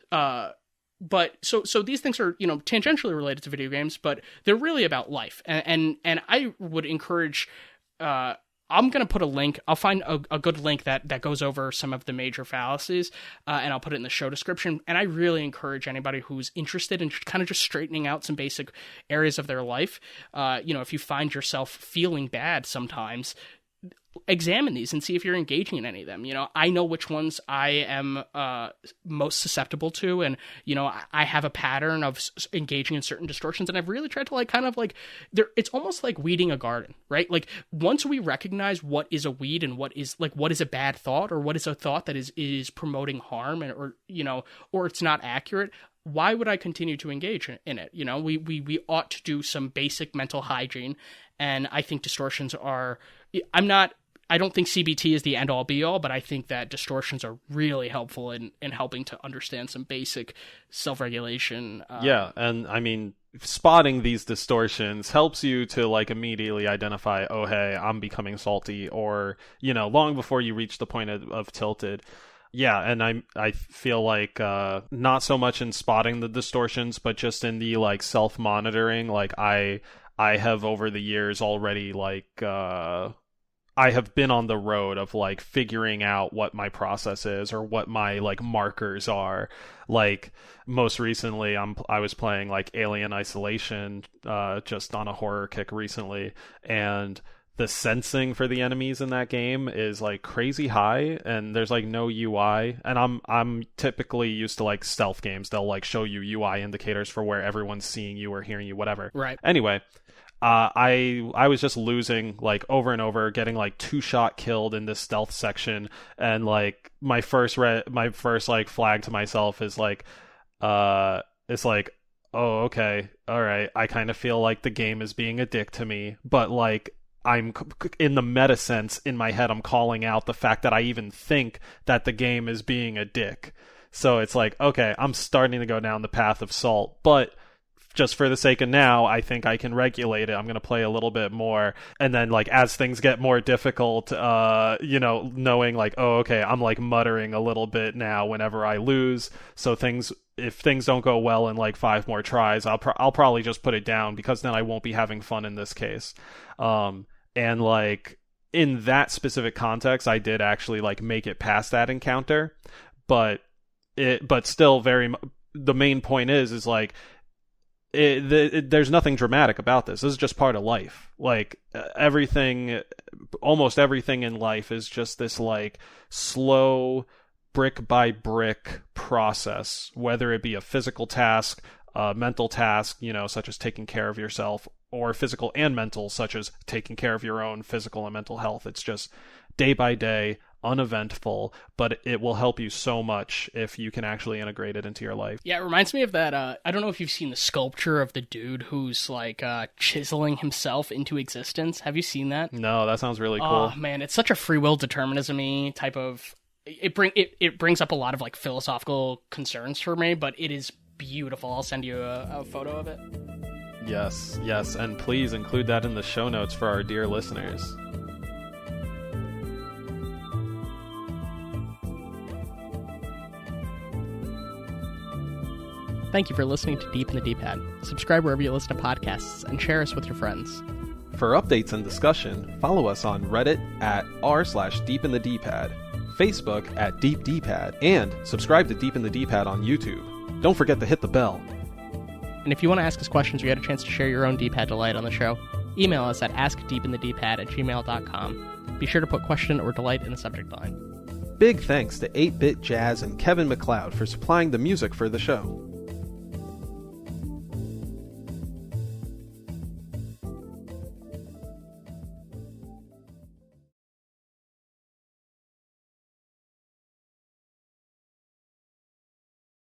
But so these things are, tangentially related to video games, but they're really about life. And I would encourage, I'm going to put a link. I'll find a good link that goes over some of the major fallacies, and I'll put it in the show description. And I really encourage anybody who's interested in kind of just straightening out some basic areas of their life. If you find yourself feeling bad sometimes, examine these and see if you're engaging in any of them. I know which ones I am most susceptible to, and I have a pattern of engaging in certain distortions, and I've really tried to it's almost like weeding a garden, right? Like, once we recognize what is a weed and what is a bad thought, or what is a thought that is promoting harm, or it's not accurate, why would I continue to engage in it? We ought to do some basic mental hygiene, and I think distortions are. I don't think CBT is the end-all be-all, but I think that distortions are really helpful in helping to understand some basic self-regulation. Yeah, and I mean, spotting these distortions helps you to, like, immediately identify, oh, hey, I'm becoming salty, or, long before you reach the point of tilted. Yeah, and I feel like not so much in spotting the distortions, but just in the, like, self-monitoring. Like, I have over the years already, like, I have been on the road of, like, figuring out what my process is or what my, like, markers are. Like, most recently, I was playing, like, Alien Isolation, just on a horror kick recently, and the sensing for the enemies in that game is, like, crazy high, and there's, like, no UI. And I'm typically used to, like, stealth games. They'll, like, show you UI indicators for where everyone's seeing you or hearing you, whatever. Right. Anyway. I was just losing, like, over and over, getting, like, 2-shot killed in this stealth section, and, like, my first like flag to myself is like, it's like, oh, okay, all right, I kind of feel like the game is being a dick to me, but, like, I'm in the meta sense in my head, I'm calling out the fact that I even think that the game is being a dick. So it's like, okay, I'm starting to go down the path of salt, but just for the sake of now, I think I can regulate it. I'm going to play a little bit more. And then, like, as things get more difficult, knowing, like, oh, okay, I'm, like, muttering a little bit now whenever I lose. So if things don't go well in, like, 5 more tries, I'll probably just put it down, because then I won't be having fun in this case. And, like, in that specific context, I did actually, like, make it past that encounter. But still the main point is like, there's nothing dramatic about this. This is just part of life. Like, almost everything in life is just this, like, slow, brick by brick process, whether it be a physical task, a mental task, such as taking care of yourself, or physical and mental, such as taking care of your own physical and mental health. It's just day by day, uneventful, but it will help you so much if you can actually integrate it into your life. Yeah, it reminds me of that, I don't know if you've seen the sculpture of the dude who's, like, chiseling himself into existence. Have you seen that? No, that sounds really cool. Oh, man, it's such a free will determinism-y type of... It brings up a lot of, like, philosophical concerns for me, but it is beautiful. I'll send you a photo of it. Yes, and please include that in the show notes for our dear listeners. Thank you for listening to Deep in the D-Pad. Subscribe wherever you listen to podcasts and share us with your friends. For updates and discussion, follow us on Reddit at r/deepinthedpad, Facebook at Deep D-Pad, and subscribe to Deep in the D-Pad on YouTube. Don't forget to hit the bell. And if you want to ask us questions or get a chance to share your own D-Pad delight on the show, email us at askdeepinthedpad@gmail.com. Be sure to put question or delight in the subject line. Big thanks to 8-Bit Jazz and Kevin MacLeod for supplying the music for the show.